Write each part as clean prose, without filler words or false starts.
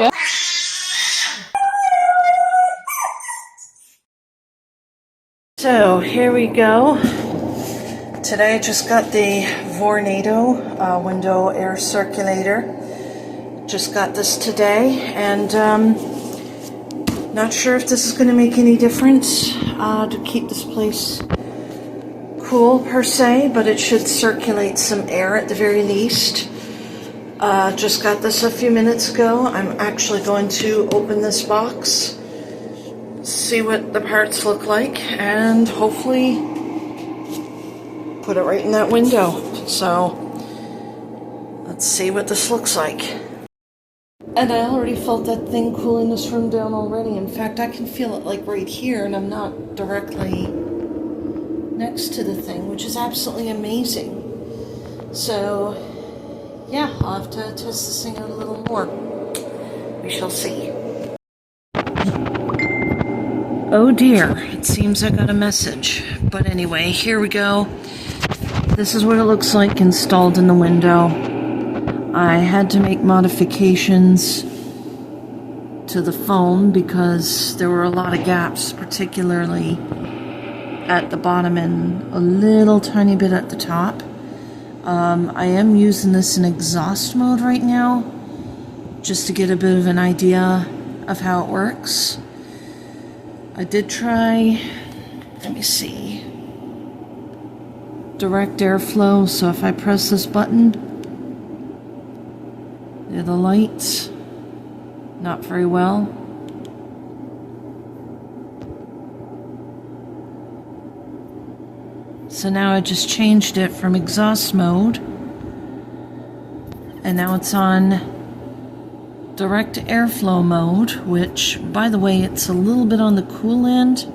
Yeah. So here we go. Today I just got the Vornado window air circulator. Just got this today, and not sure if this is going to make any difference to keep this place cool per se, but it should circulate some air at the very least. Just got this a few minutes ago. I'm actually going to open this box, see what the parts look like, and hopefully put it right in that window. So let's see what this looks like. And I already felt that thing cooling this room down already. In fact, I can feel it like right here, and I'm not directly next to the thing, which is absolutely amazing. So yeah, I'll have to test this thing out a little more. We shall see. Oh dear, it seems I got a message. But anyway, here we go. This is what it looks like installed in the window. I had to make modifications to the foam because there were a lot of gaps, particularly at the bottom and a little tiny bit at the top. I am using this in exhaust mode right now, just to get a bit of an idea of how it works. I did try, let me see, direct airflow, so if I press this button, there are the lights, not very well. So now I just changed it from exhaust mode, and now it's on direct airflow mode, which, by the way, it's a little bit on the cool end.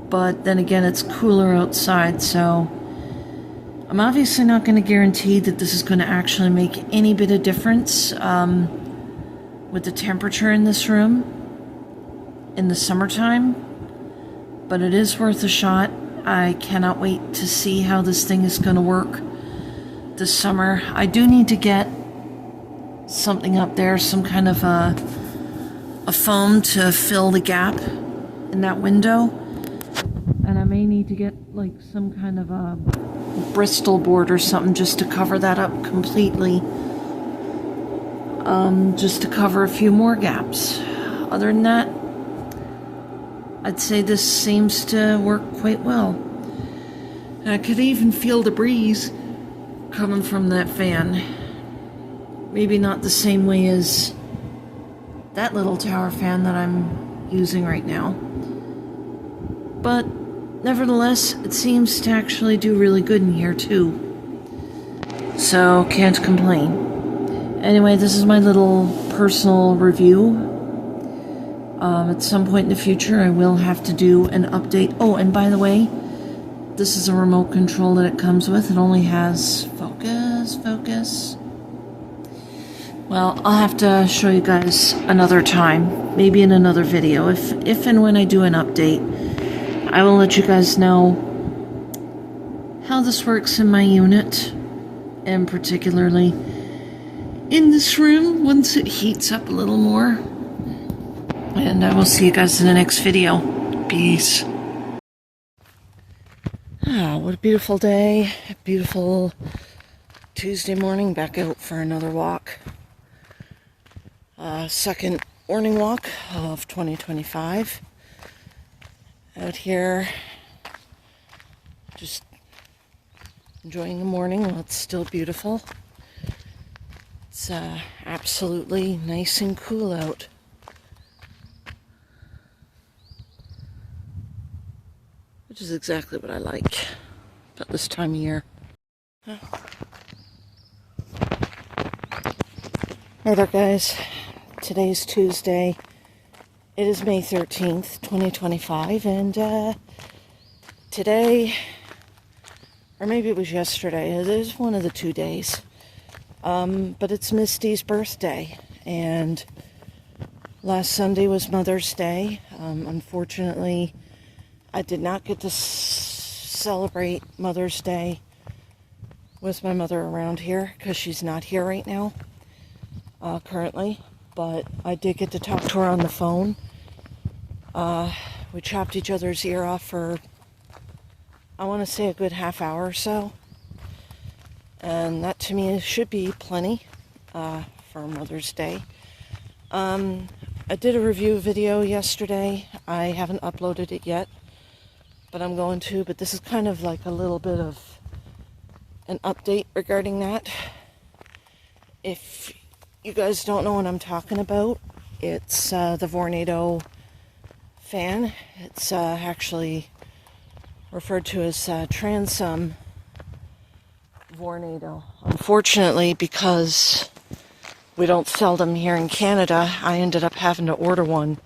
But then again, it's cooler outside, so I'm obviously not going to guarantee that this is going to actually make any bit of difference with the temperature in this room in the summertime. But it is worth a shot. I cannot wait to see how this thing is going to work this summer. I do need to get something up there, some kind of a foam to fill the gap in that window. And I may need to get like some kind of a Bristol board or something just to cover that up completely. Just to cover a few more gaps. Other than that, I'd say this seems to work quite well. And I could even feel the breeze coming from that fan. Maybe not the same way as that little tower fan that I'm using right now. But nevertheless, it seems to actually do really good in here too. So can't complain. Anyway, this is my little personal review. At some point in the future, I will have to do an update. Oh, and by the way, this is a remote control that it comes with. It only has focus. Well, I'll have to show you guys another time, maybe in another video. If and when I do an update, I will let you guys know how this works in my unit, and particularly in this room once it heats up a little more. And I will see you guys in the next video. Peace. Ah, what a beautiful day. A beautiful Tuesday morning. Back out for another walk. Second morning walk of 2025. Out here, just enjoying the morning while it's still beautiful. It's absolutely nice and cool out. Which is exactly what I like about this time of year. Hey there, guys. Today's Tuesday. It is May 13th, 2025, and today, or maybe it was yesterday, it is one of the 2 days, but it's Misty's birthday, and last Sunday was Mother's Day. Unfortunately, I did not get to celebrate Mother's Day with my mother around here because she's not here right now, currently. But I did get to talk to her on the phone. We chopped each other's ear off for, I want to say, a good half hour or so. And that to me should be plenty for Mother's Day. I did a review video yesterday. I haven't uploaded it yet, but I'm going to. But this is kind of like a little bit of an update regarding that. If you guys don't know what I'm talking about, it's the Vornado fan. It's actually referred to as transom Vornado. Unfortunately, because we don't sell them here in Canada, I ended up having to order one.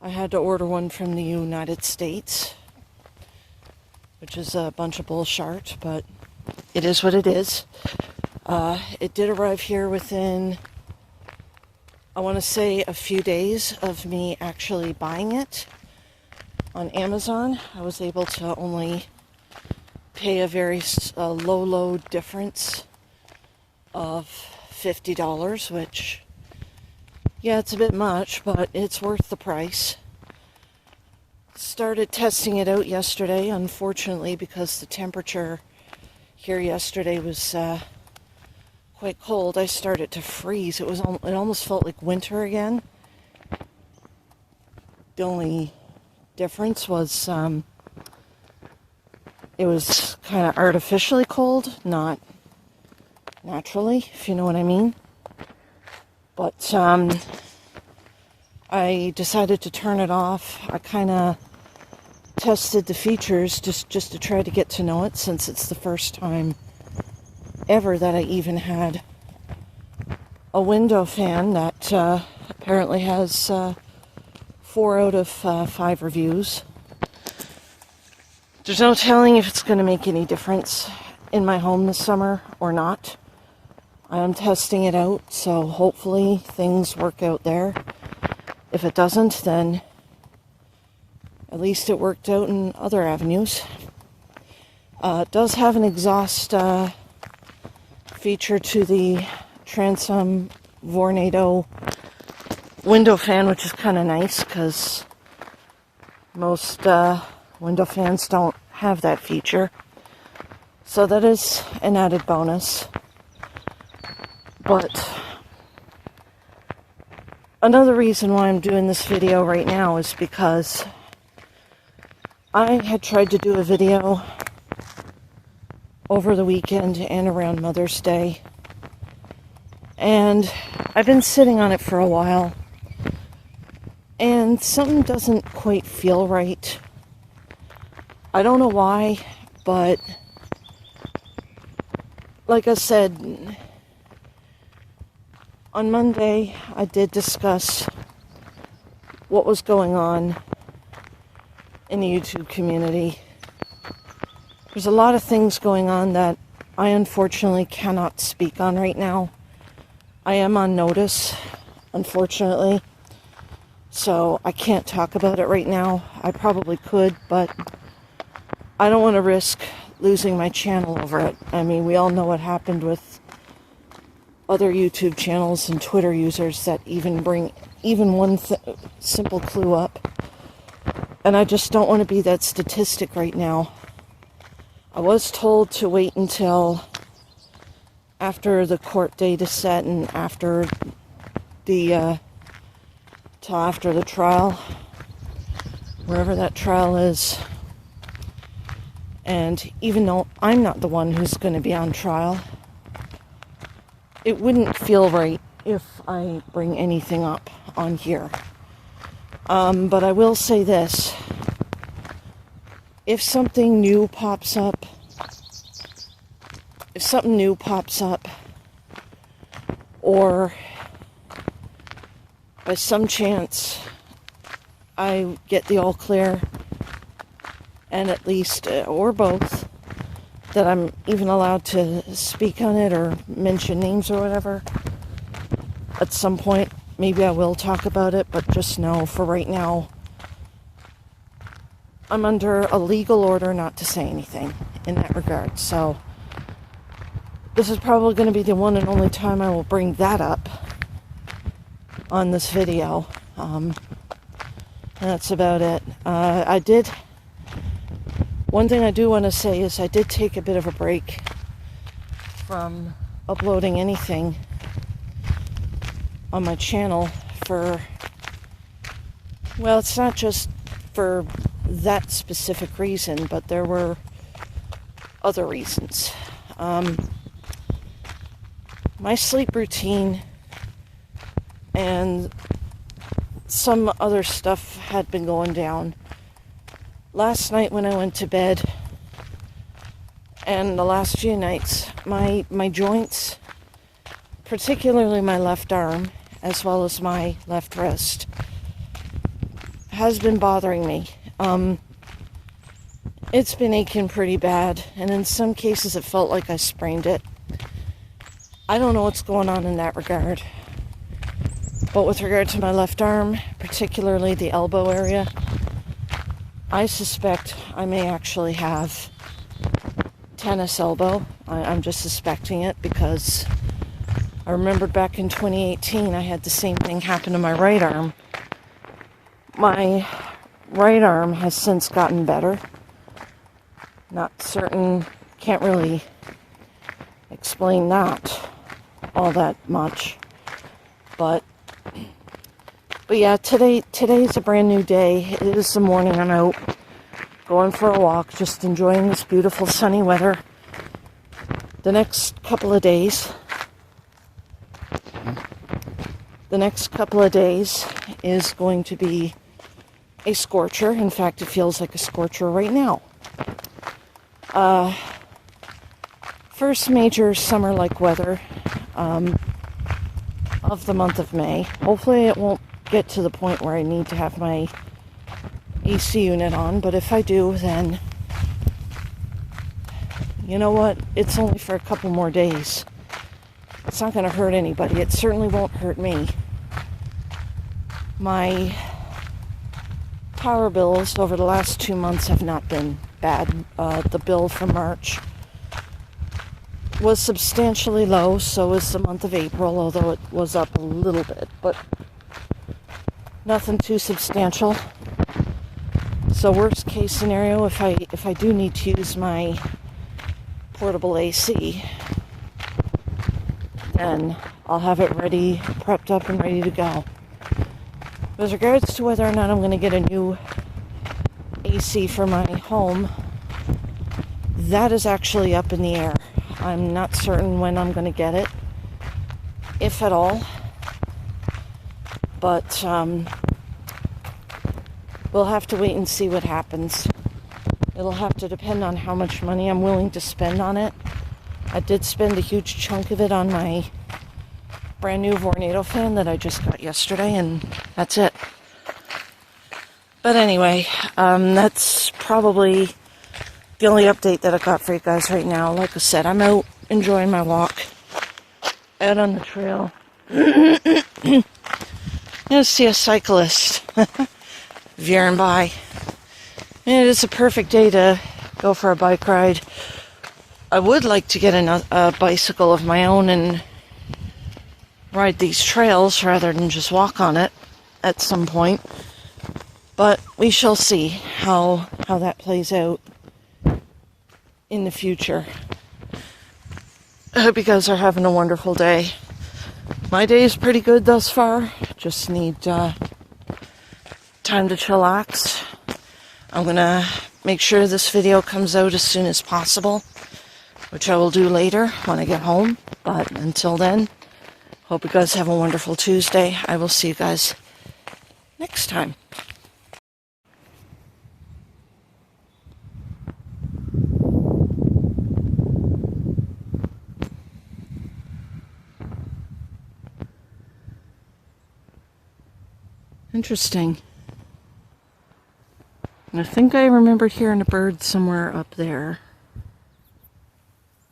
I had to order one from the United States, which is a bunch of bullshit, but it is what it is. It did arrive here within, I want to say, a few days of me actually buying it on Amazon. I was able to only pay a very low difference of $50, which, yeah, it's a bit much, but it's worth the price. Started testing it out yesterday, unfortunately, because the temperature here yesterday was quite cold. I started to freeze. It almost felt like winter again. The only difference was it was kind of artificially cold, not naturally, if you know what I mean. But I decided to turn it off. I kind of tested the features just to try to get to know it, since it's the first time ever that I even had a window fan that apparently has 4 out of 5 reviews. There's no telling if it's going to make any difference in my home this summer or not. I am testing it out, so hopefully things work out there. If it doesn't, then at least it worked out in other avenues. It does have an exhaust feature to the transom Vornado window fan, which is kind of nice because most window fans don't have that feature. So that is an added bonus. But another reason why I'm doing this video right now is because I had tried to do a video over the weekend and around Mother's Day, and I've been sitting on it for a while, and something doesn't quite feel right. I don't know why, but like I said, on Monday I did discuss what was going on in the YouTube community. There's a lot of things going on that I unfortunately cannot speak on right now. I am on notice, unfortunately, so I can't talk about it right now. I probably could, but I don't want to risk losing my channel over it. I mean, we all know what happened with other YouTube channels and Twitter users that even bring one simple clue up. And I just don't want to be that statistic right now. I was told to wait until after the court date is set and after the trial, wherever that trial is. And even though I'm not the one who's going to be on trial, it wouldn't feel right if I bring anything up on here. But I will say this. If something new pops up, or by some chance I get the all clear, and at least, or both, that I'm even allowed to speak on it or mention names or whatever, at some point, maybe I will talk about it, but just know for right now, I'm under a legal order not to say anything in that regard. So this is probably going to be the one and only time I will bring that up on this video. And that's about it. One thing I do want to say is I did take a bit of a break from uploading anything on my channel for, well, it's not just for that specific reason, but there were other reasons. My sleep routine and some other stuff had been going down. Last night when I went to bed, and the last few nights, my joints, particularly my left arm, as well as my left wrist, has been bothering me. It's been aching pretty bad, and in some cases it felt like I sprained it. I don't know what's going on in that regard. But with regard to my left arm, particularly the elbow area, I suspect I may actually have tennis elbow. I'm just suspecting it because I remembered back in 2018 I had the same thing happen to my right arm. My right arm has since gotten better. Not certain, can't really explain that all that much. But yeah, today's a brand new day. It is the morning. I'm out going for a walk, just enjoying this beautiful sunny weather. The next couple of days is going to be a scorcher. In fact, it feels like a scorcher right now. First major summer-like weather of the month of May. Hopefully it won't get to the point where I need to have my AC unit on, but if I do, then you know what? It's only for a couple more days. It's not going to hurt anybody. It certainly won't hurt me. My power bills over the last 2 months have not been bad. The bill for March was substantially low, so was the month of April, although it was up a little bit, but nothing too substantial. So worst case scenario, if I do need to use my portable AC, then I'll have it ready, prepped up and ready to go. With regards to whether or not I'm going to get a new AC for my home, that is actually up in the air. I'm not certain when I'm going to get it, if at all. But we'll have to wait and see what happens. It'll have to depend on how much money I'm willing to spend on it. I did spend a huge chunk of it on my brand new Vornado fan that I just got yesterday, and that's it. But anyway, that's probably the only update that I got for you guys right now. Like I said, I'm out enjoying my walk out on the trail. I'm gonna see a cyclist veering by. And it is a perfect day to go for a bike ride. I would like to get a bicycle of my own and ride these trails rather than just walk on it at some point. But we shall see how that plays out in the future. I hope you guys are having a wonderful day. My day is pretty good thus far. Just need time to chillax. I'm gonna make sure this video comes out as soon as possible, which I will do later when I get home. But until then, hope you guys have a wonderful Tuesday. I will see you guys next time. Interesting. I think I remember hearing a bird somewhere up there.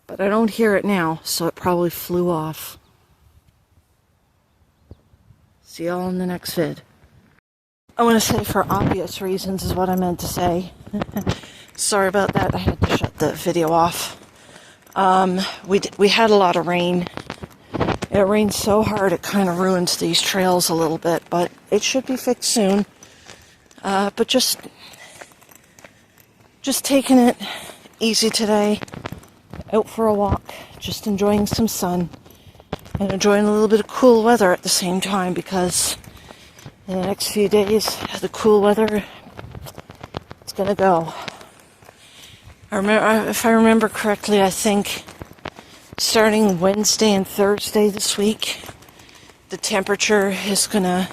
But I don't hear it now, so it probably flew off. See y'all in the next vid. I want to say for obvious reasons is what I meant to say. Sorry about that. I had to shut the video off. We had a lot of rain. It rained so hard it kind of ruins these trails a little bit, but it should be fixed soon. But just taking it easy today. Out for a walk, just enjoying some sun and enjoying a little bit of cool weather at the same time, because in the next few days, the cool weather, it's gonna go. If I remember correctly, I think starting Wednesday and Thursday this week, the temperature is gonna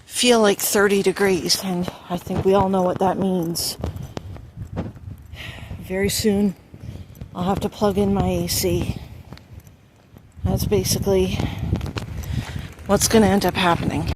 feel like 30 degrees, and I think we all know what that means. Very soon, I'll have to plug in my AC. That's basically what's going to end up happening.